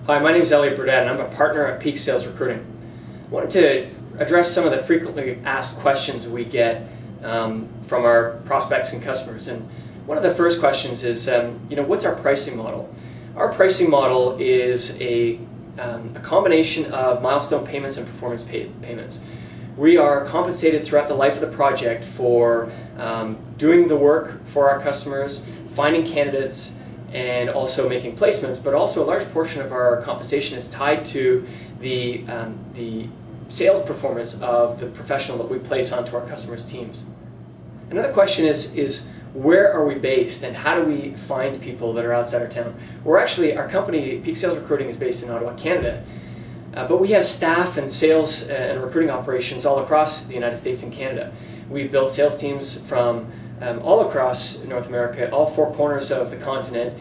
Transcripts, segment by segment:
Hi, my name is Elliot Burdett and I'm a partner at Peak Sales Recruiting. I wanted to address some of the frequently asked questions we get from our prospects and customers. And one of the first questions is, what's our pricing model? Our pricing model is a combination of milestone payments and performance payments. We are compensated throughout the life of the project for doing the work for our customers, finding candidates, and also making placements, but also a large portion of our compensation is tied to the sales performance of the professional that we place onto our customers' teams. Another question is where are we based and how do we find people that are outside our town? Our company, Peak Sales Recruiting, is based in Ottawa, Canada, but we have staff and sales and recruiting operations all across the United States and Canada. We've built sales teams from all across North America, all four corners of the continent,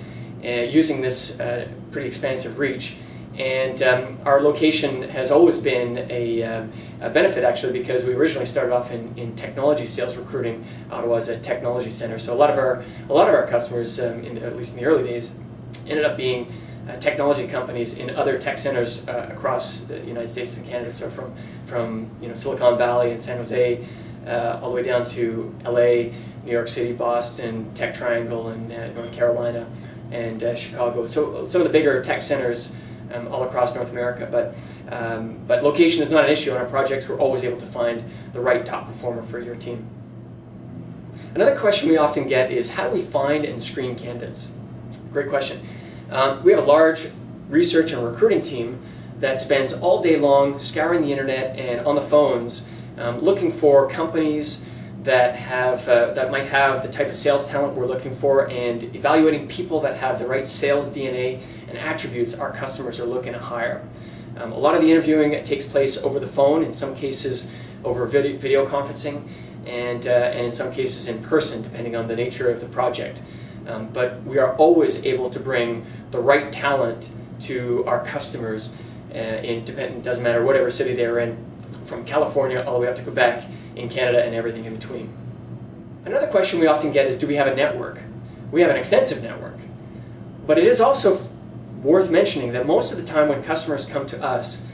using this pretty expansive reach. And our location has always been a benefit, actually, because we originally started off in technology sales recruiting. Ottawa is a technology center, so a lot of our customers, at least in the early days, ended up being technology companies in other tech centers across the United States and Canada. So from Silicon Valley and San Jose, all the way down to LA, New York City, Boston, Tech Triangle, and North Carolina, and Chicago. So some of the bigger tech centers all across North America. But location is not an issue on our projects. We're always able to find the right top performer for your team. Another question we often get is, how do we find and screen candidates? Great question. We have a large research and recruiting team that spends all day long scouring the internet and on the phones, looking for companies that might have the type of sales talent we're looking for, and evaluating people that have the right sales DNA and attributes our customers are looking to hire. A lot of the interviewing takes place over the phone, in some cases over video conferencing, and in some cases in person, depending on the nature of the project. But we are always able to bring the right talent to our customers, it doesn't matter whatever city they're in, from California all the way up to Quebec, in Canada, and everything in between. Another question we often get is, do we have a network? We have an extensive network, but it is also worth mentioning that most of the time when customers come to us,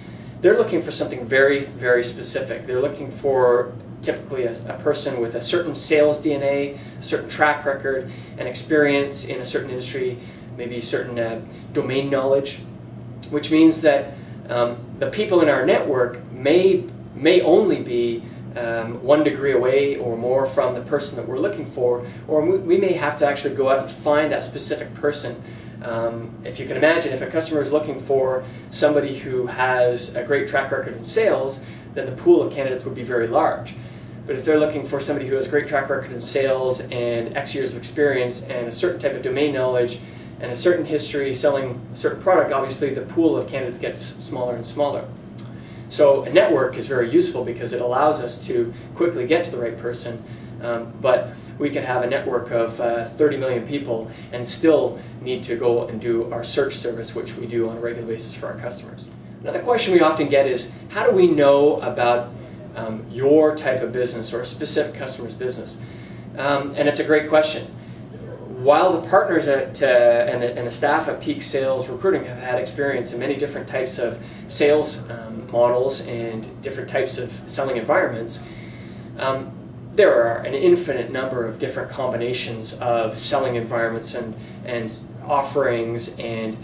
they're looking for something very, very specific. They're looking for typically a person with a certain sales DNA, a certain track record, and experience in a certain industry, maybe certain domain knowledge, which means that the people in our network may only be 1 degree away or more from the person that we're looking for, or we may have to actually go out and find that specific person. If you can imagine, if a customer is looking for somebody who has a great track record in sales, then the pool of candidates would be very large. But if they're looking for somebody who has a great track record in sales and X years of experience and a certain type of domain knowledge and a certain history selling a certain product, obviously the pool of candidates gets smaller and smaller. So a network is very useful because it allows us to quickly get to the right person, but we can have a network of 30 million people and still need to go and do our search service, which we do on a regular basis for our customers. Another question we often get is, how do we know about your type of business or a specific customer's business? And it's a great question. While the partners and the staff at Peak Sales Recruiting have had experience in many different types of sales models and different types of selling environments, there are an infinite number of different combinations of selling environments and offerings and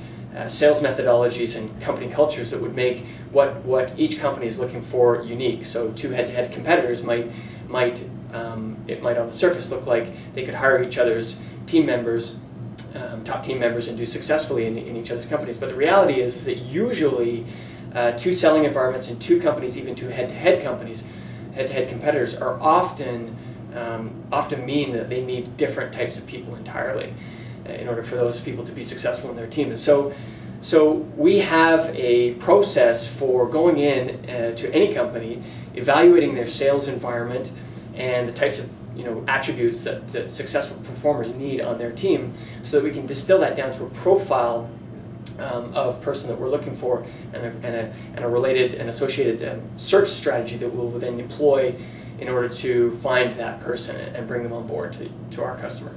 sales methodologies and company cultures that would make what each company is looking for unique. So two head-to-head competitors might on the surface look like they could hire each other's team members, top team members, and do successfully in each other's companies. But the reality is that usually two selling environments and two companies, even two head-to-head companies, head-to-head competitors, are often mean that they need different types of people entirely in order for those people to be successful in their team. And so we have a process for going in to any company, evaluating their sales environment and the types of attributes that successful performers need on their team, so that we can distill that down to a profile of person that we're looking for, and a related and associated search strategy that we'll then employ in order to find that person and bring them on board to our customer.